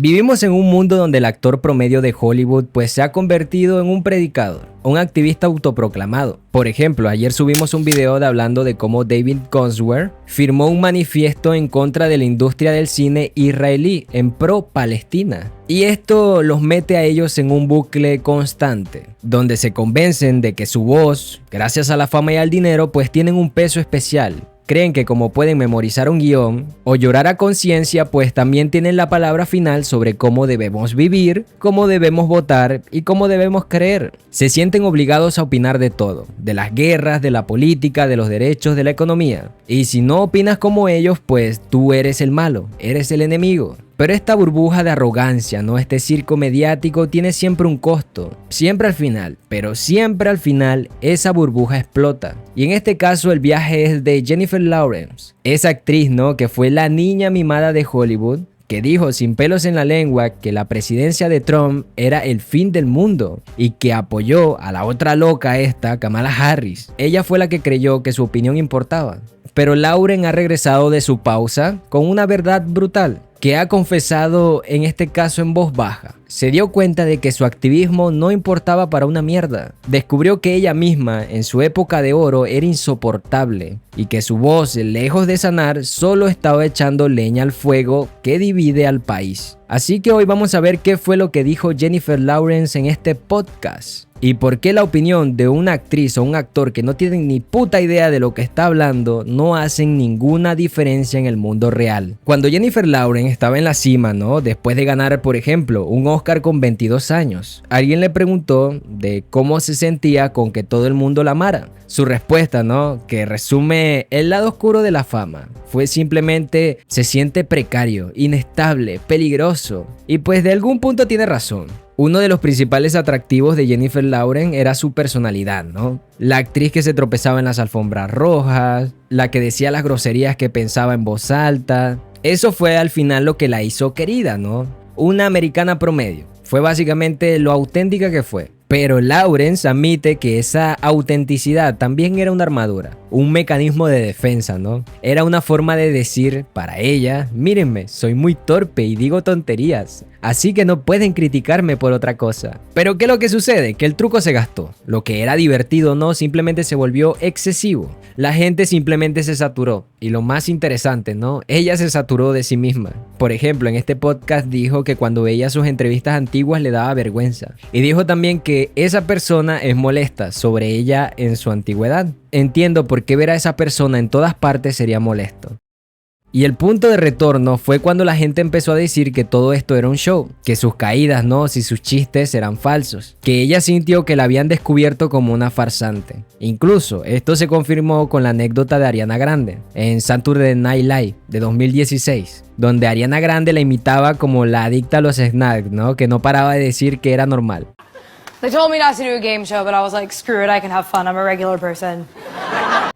Vivimos en un mundo donde el actor promedio de Hollywood pues se ha convertido en un predicador, un activista autoproclamado. Por ejemplo, ayer subimos un video hablando de cómo David Goswell firmó un manifiesto en contra de la industria del cine israelí en pro Palestina. Y esto los mete a ellos en un bucle constante, donde se convencen de que su voz, gracias a la fama y al dinero, pues tienen un peso especial. Creen que como pueden memorizar un guión o llorar a conciencia, pues también tienen la palabra final sobre cómo debemos vivir, cómo debemos votar y cómo debemos creer. Se sienten obligados a opinar de todo, de las guerras, de la política, de los derechos, de la economía. Y si no opinas como ellos, pues tú eres el malo, eres el enemigo. Pero esta burbuja de arrogancia, ¿no? Este circo mediático tiene siempre un costo. Siempre al final, pero siempre al final, esa burbuja explota. Y en este caso el viaje es de Jennifer Lawrence. Esa actriz, ¿no? Que fue la niña mimada de Hollywood, que dijo sin pelos en la lengua que la presidencia de Trump era el fin del mundo y que apoyó a la otra loca esta, Kamala Harris. Ella fue la que creyó que su opinión importaba. Pero Lauren ha regresado de su pausa con una verdad brutal, que ha confesado en este caso en voz baja. Se dio cuenta de que su activismo no importaba para una mierda. Descubrió que ella misma, en su época de oro, era insoportable y que su voz, lejos de sanar, solo estaba echando leña al fuego que divide al país. Así que hoy vamos a ver qué fue lo que dijo Jennifer Lawrence en este podcast. Y por qué la opinión de una actriz o un actor que no tienen ni puta idea de lo que está hablando no hacen ninguna diferencia en el mundo real. Cuando Jennifer Lawrence estaba en la cima, ¿no? Después de ganar, por ejemplo, un Oscar con 22 años, alguien le preguntó de cómo se sentía con que todo el mundo la amara. Su respuesta, ¿no? Que resume el lado oscuro de la fama, fue simplemente: se siente precario, inestable, peligroso. Y pues de algún punto tiene razón. Uno de los principales atractivos de Jennifer Lawrence era su personalidad, ¿no? La actriz que se tropezaba en las alfombras rojas, la que decía las groserías que pensaba en voz alta. Eso fue al final lo que la hizo querida, ¿no? Una americana promedio. Fue básicamente lo auténtica que fue. Pero Lawrence admite que esa autenticidad también era una armadura, un mecanismo de defensa, ¿no? Era una forma de decir para ella: mírenme, soy muy torpe y digo tonterías, así que no pueden criticarme por otra cosa. Pero ¿qué es lo que sucede? Que el truco se gastó. Lo que era divertido, ¿no? Simplemente se volvió excesivo. La gente simplemente se saturó. Y lo más interesante, ¿no? Ella se saturó de sí misma. Por ejemplo, en este podcast dijo que cuando veía sus entrevistas antiguas le daba vergüenza. Y dijo también que esa persona es molesta sobre ella en su antigüedad. Entiendo por qué ver a esa persona en todas partes sería molesto. Y el punto de retorno fue cuando la gente empezó a decir que todo esto era un show, que sus caídas, ¿no? Y sus chistes eran falsos, que ella sintió que la habían descubierto como una farsante. Incluso esto se confirmó con la anécdota de Ariana Grande en Saturday Night Live de 2016, donde Ariana Grande la imitaba como la adicta a los snacks, ¿no? Que no paraba de decir que era normal. They told me not to do a game show, but I was like, screw it, I can have fun, I'm a regular person.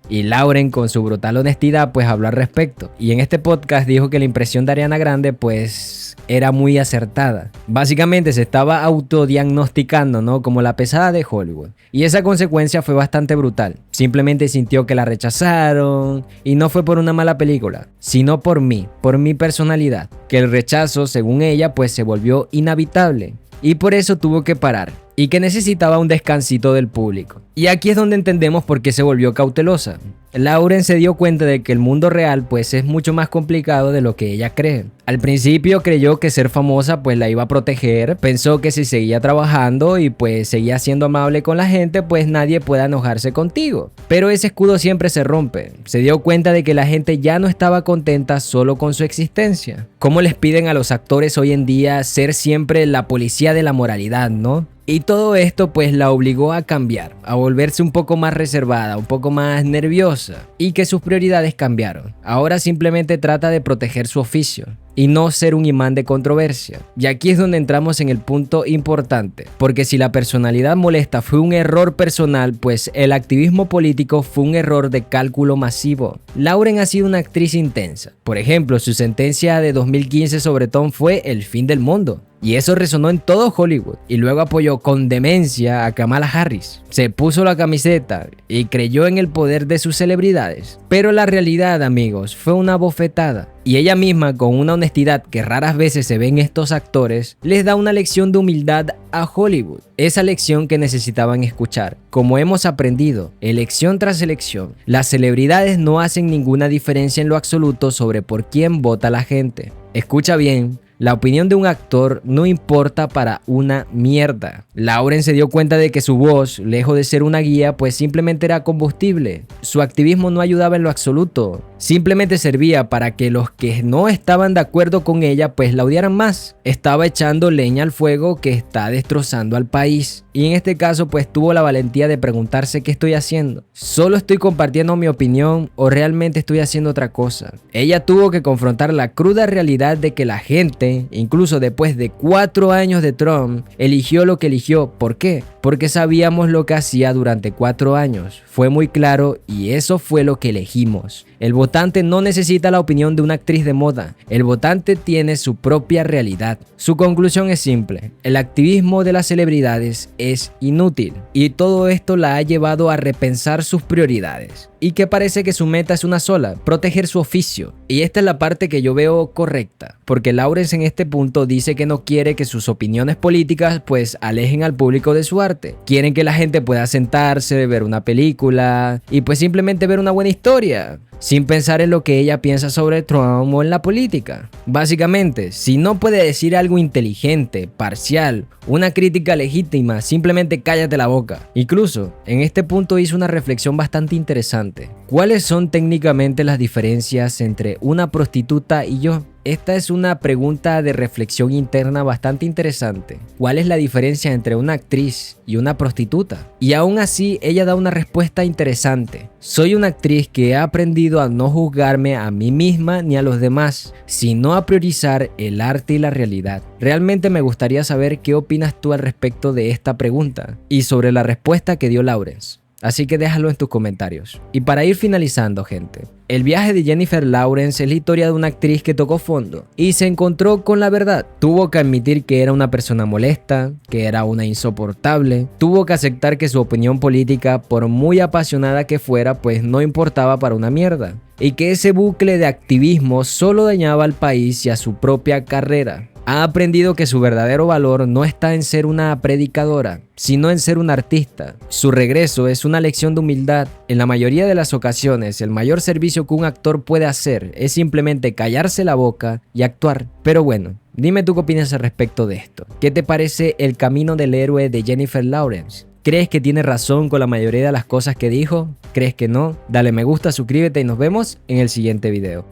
Y Lauren, con su brutal honestidad, pues habló al respecto. Y en este podcast dijo que la impresión de Ariana Grande pues era muy acertada. Básicamente se estaba autodiagnosticando, ¿no? Como la pesada de Hollywood. Y esa consecuencia fue bastante brutal. Simplemente sintió que la rechazaron. Y no fue por una mala película, sino por mí, por mi personalidad. Que el rechazo, según ella, pues se volvió inhabitable. Y por eso tuvo que parar. Y que necesitaba un descansito del público. Y aquí es donde entendemos por qué se volvió cautelosa. Lauren se dio cuenta de que el mundo real pues es mucho más complicado de lo que ella cree. Al principio creyó que ser famosa pues la iba a proteger, pensó que si seguía trabajando y pues seguía siendo amable con la gente pues nadie pueda enojarse contigo. Pero ese escudo siempre se rompe. Se dio cuenta de que la gente ya no estaba contenta solo con su existencia. ¿Cómo les piden a los actores hoy en día ser siempre la policía de la moralidad, no? Y todo esto pues la obligó a cambiar, a volverse un poco más reservada, un poco más nerviosa, y que sus prioridades cambiaron. Ahora simplemente trata de proteger su oficio y no ser un imán de controversia. Y aquí es donde entramos en el punto importante, porque si la personalidad molesta fue un error personal, pues el activismo político fue un error de cálculo masivo. Lauren ha sido una actriz intensa. Por ejemplo, su sentencia de 2015 sobre Tom fue el fin del mundo. Y eso resonó en todo Hollywood. Y luego apoyó con demencia a Kamala Harris. Se puso la camiseta y creyó en el poder de sus celebridades. Pero la realidad, amigos, fue una bofetada. Y ella misma, con una honestidad que raras veces se ve en estos actores, les da una lección de humildad a Hollywood. Esa lección que necesitaban escuchar. Como hemos aprendido, elección tras elección, las celebridades no hacen ninguna diferencia en lo absoluto sobre por quién vota la gente. Escucha bien. La opinión de un actor no importa para una mierda. Lauren se dio cuenta de que su voz, lejos de ser una guía, pues simplemente era combustible. Su activismo no ayudaba en lo absoluto. Simplemente servía para que los que no estaban de acuerdo con ella pues la odiaran más. Estaba echando leña al fuego que está destrozando al país. Y en este caso pues tuvo la valentía de preguntarse qué estoy haciendo. ¿Solo estoy compartiendo mi opinión o realmente estoy haciendo otra cosa? Ella tuvo que confrontar la cruda realidad de que la gente, incluso después de 4 años de Trump, eligió lo que eligió. ¿Por qué? Porque sabíamos lo que hacía durante 4 años. Fue muy claro y eso fue lo que elegimos. El votante no necesita la opinión de una actriz de moda. El votante tiene su propia realidad. Su conclusión es simple. El activismo de las celebridades es inútil. Y todo esto la ha llevado a repensar sus prioridades. Y que parece que su meta es una sola, proteger su oficio. Y esta es la parte que yo veo correcta, porque Lawrence en este punto dice que no quiere que sus opiniones políticas pues alejen al público de su arte. Quieren que la gente pueda sentarse, ver una película y pues simplemente ver una buena historia, sin pensar en lo que ella piensa sobre Trump o en la política. Básicamente, si no puede decir algo inteligente, parcial, una crítica legítima, simplemente cállate la boca. Incluso, en este punto hizo una reflexión bastante interesante. ¿Cuáles son técnicamente las diferencias entre una prostituta y yo? Esta es una pregunta de reflexión interna bastante interesante. ¿Cuál es la diferencia entre una actriz y una prostituta? Y aún así, ella da una respuesta interesante. Soy una actriz que ha aprendido a no juzgarme a mí misma ni a los demás, sino a priorizar el arte y la realidad. Realmente me gustaría saber qué opinas tú al respecto de esta pregunta y sobre la respuesta que dio Lawrence. Así que déjalo en tus comentarios. Y para ir finalizando, gente, el viaje de Jennifer Lawrence es la historia de una actriz que tocó fondo y se encontró con la verdad. Tuvo que admitir que era una persona molesta, que era una insoportable. Tuvo que aceptar que su opinión política, por muy apasionada que fuera, pues no importaba para una mierda. Y que ese bucle de activismo solo dañaba al país y a su propia carrera. Ha aprendido que su verdadero valor no está en ser una predicadora, sino en ser un artista. Su regreso es una lección de humildad. En la mayoría de las ocasiones, el mayor servicio que un actor puede hacer es simplemente callarse la boca y actuar. Pero bueno, dime tú qué opinas al respecto de esto. ¿Qué te parece el camino del héroe de Jennifer Lawrence? ¿Crees que tiene razón con la mayoría de las cosas que dijo? ¿Crees que no? Dale me gusta, suscríbete y nos vemos en el siguiente video.